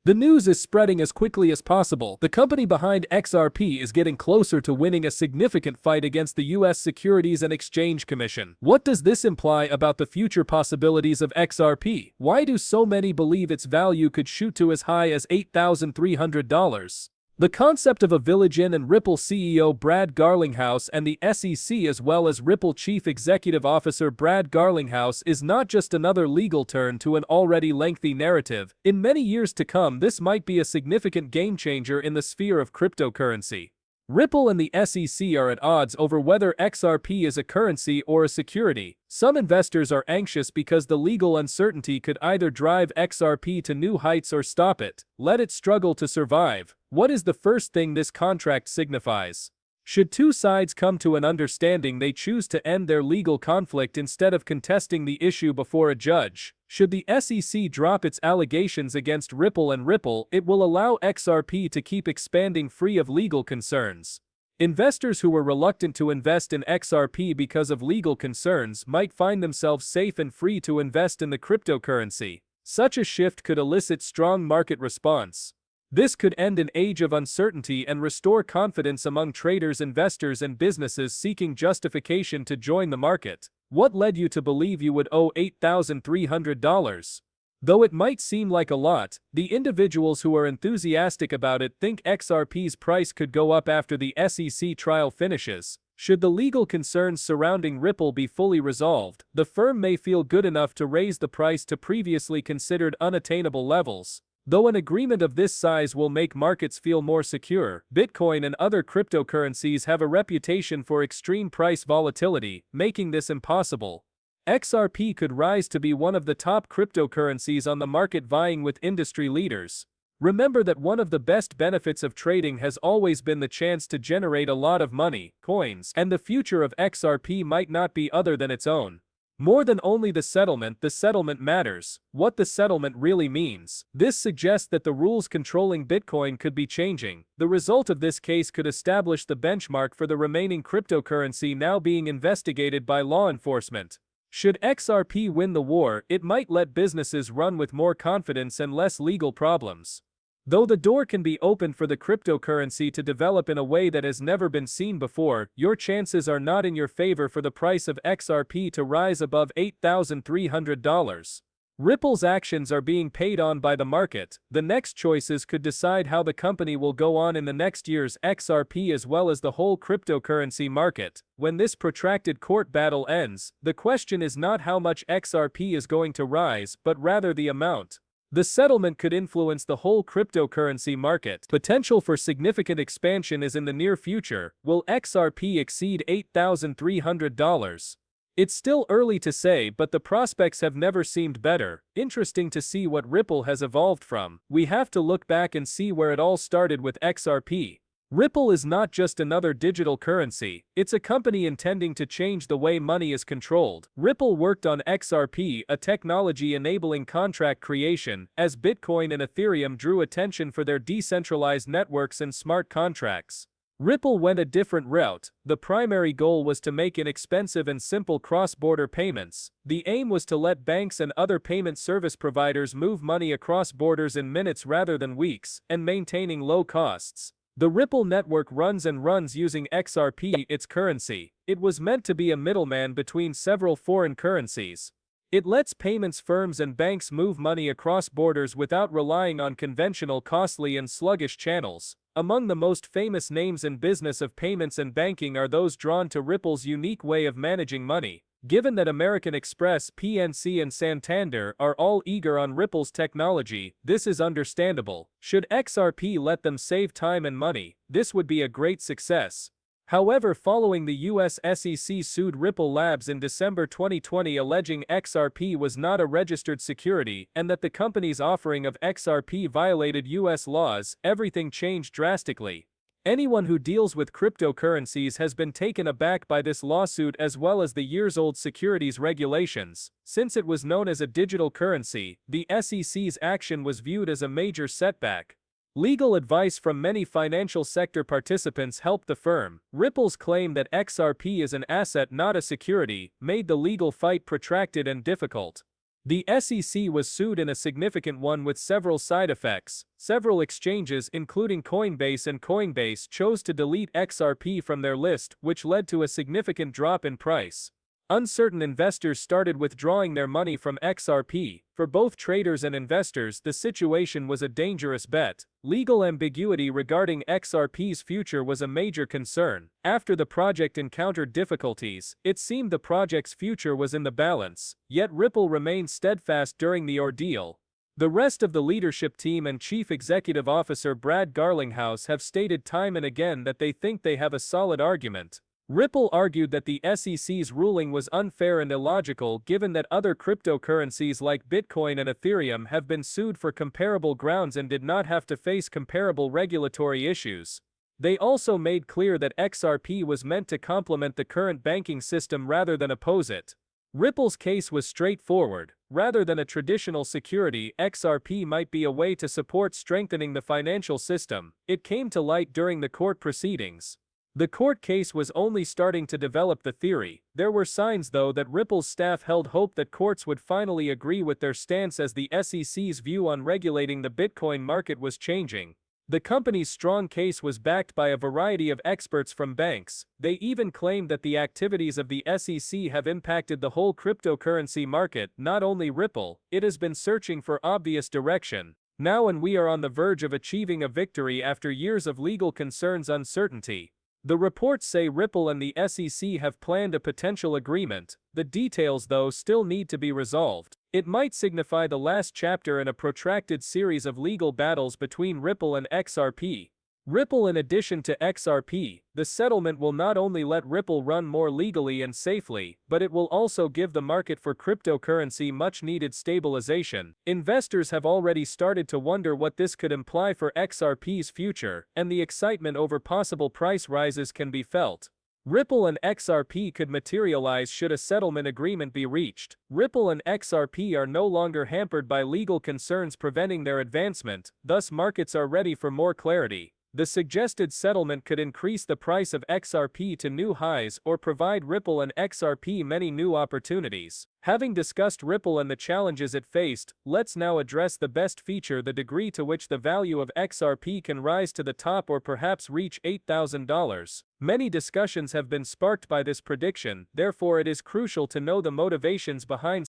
The news is spreading as quickly as possible. The company behind XRP is getting closer to winning a significant fight against the US Securities and Exchange Commission. What does this imply about the future possibilities of XRP? Why do so many believe its value could shoot to as high as $8,300? The concept of a Village Inn and Ripple CEO Brad Garlinghouse and the SEC, as well as Ripple Chief Executive Officer Brad Garlinghouse, is not just another legal turn to an already lengthy narrative. In many years to come, this might be a significant game changer in the sphere of cryptocurrency. Ripple and the SEC are at odds over whether XRP is a currency or a security. Some investors are anxious because the legal uncertainty could either drive XRP to new heights or stop it, let it struggle to survive. What is the first thing this contract signifies? Should two sides come to an understanding, they choose to end their legal conflict instead of contesting the issue before a judge. Should the SEC drop its allegations against Ripple and Ripple, it will allow XRP to keep expanding free of legal concerns. Investors who were reluctant to invest in XRP because of legal concerns might find themselves safe and free to invest in the cryptocurrency. Such a shift could elicit strong market response. This could end an age of uncertainty and restore confidence among traders, investors, and businesses seeking justification to join the market. What led you to believe you would owe $8,300? Though it might seem like a lot, the individuals who are enthusiastic about it think XRP's price could go up after the SEC trial finishes. Should the legal concerns surrounding Ripple be fully resolved, the firm may feel good enough to raise the price to previously considered unattainable levels. Though an agreement of this size will make markets feel more secure, Bitcoin and other cryptocurrencies have a reputation for extreme price volatility, making this impossible. XRP could rise to be one of the top cryptocurrencies on the market, vying with industry leaders. Remember that one of the best benefits of trading has always been the chance to generate a lot of money, coins, and the future of XRP might not be other than its own. More than only the settlement matters. What the settlement really means. This suggests that the rules controlling Bitcoin could be changing. The result of this case could establish the benchmark for the remaining cryptocurrency now being investigated by law enforcement. Should XRP win the war, it might let businesses run with more confidence and less legal problems. Though the door can be opened for the cryptocurrency to develop in a way that has never been seen before, your chances are not in your favor for the price of XRP to rise above $8,300. Ripple's actions are being paid on by the market. The next choices could decide how the company will go on in the next year's XRP as well as the whole cryptocurrency market. When this protracted court battle ends, the question is not how much XRP is going to rise, but rather the amount. The settlement could influence the whole cryptocurrency market. Potential for significant expansion is in the near future. Will XRP exceed $8,300? It's still early to say, but the prospects have never seemed better. Interesting to see what Ripple has evolved from. We have to look back and see where it all started with XRP. Ripple is not just another digital currency, it's a company intending to change the way money is controlled. Ripple worked on XRP, a technology enabling contract creation, as Bitcoin and Ethereum drew attention for their decentralized networks and smart contracts. Ripple went a different route. The primary goal was to make inexpensive and simple cross-border payments. The aim was to let banks and other payment service providers move money across borders in minutes rather than weeks, and maintaining low costs. The Ripple network runs using XRP, its currency. It was meant to be a middleman between several foreign currencies. It lets payments firms and banks move money across borders without relying on conventional, costly, and sluggish channels. Among the most famous names in business of payments and banking are those drawn to Ripple's unique way of managing money. Given that American Express, PNC, and Santander are all eager on Ripple's technology, this is understandable. Should XRP let them save time and money, this would be a great success. However, following the US SEC sued Ripple Labs in December 2020 alleging XRP was not a registered security and that the company's offering of XRP violated US laws, everything changed drastically. Anyone who deals with cryptocurrencies has been taken aback by this lawsuit as well as the years-old securities regulations. Since it was known as a digital currency, the SEC's action was viewed as a major setback. Legal advice from many financial sector participants helped the firm. Ripple's claim that XRP is an asset, not a security, made the legal fight protracted and difficult. The SEC was sued in a significant one with several side effects. Several exchanges, including Coinbase, chose to delete XRP from their list, which led to a significant drop in price. Uncertain investors started withdrawing their money from XRP. For both traders and investors, the situation was a dangerous bet. Legal ambiguity regarding XRP's future was a major concern. After the project encountered difficulties, it seemed the project's future was in the balance, yet Ripple remained steadfast during the ordeal. The rest of the leadership team and Chief Executive Officer Brad Garlinghouse have stated time and again that they think they have a solid argument. Ripple argued that the SEC's ruling was unfair and illogical given that other cryptocurrencies like Bitcoin and Ethereum have been sued for comparable grounds and did not have to face comparable regulatory issues. They also made clear that XRP was meant to complement the current banking system rather than oppose it. Ripple's case was straightforward. Rather than a traditional security, XRP might be a way to support strengthening the financial system. It came to light during the court proceedings. The court case was only starting to develop the theory. There were signs, though, that Ripple's staff held hope that courts would finally agree with their stance as the SEC's view on regulating the Bitcoin market was changing. The company's strong case was backed by a variety of experts from banks. They even claimed that the activities of the SEC have impacted the whole cryptocurrency market, not only Ripple. It has been searching for obvious direction. Now and we are on the verge of achieving a victory after years of legal concerns uncertainty. The reports say Ripple and the SEC have planned a potential agreement. The details, though, still need to be resolved. It might signify the last chapter in a protracted series of legal battles between Ripple and XRP. Ripple, in addition to XRP, the settlement will not only let Ripple run more legally and safely, but it will also give the market for cryptocurrency much-needed stabilization. Investors have already started to wonder what this could imply for XRP's future, and the excitement over possible price rises can be felt. Ripple and XRP could materialize should a settlement agreement be reached. Ripple and XRP are no longer hampered by legal concerns preventing their advancement, thus markets are ready for more clarity. The suggested settlement could increase the price of XRP to new highs or provide Ripple and XRP many new opportunities. Having discussed Ripple and the challenges it faced, let's now address the best feature: the degree to which the value of XRP can rise to the top or perhaps reach $8,000. Many discussions have been sparked by this prediction, therefore it is crucial to know the motivations behind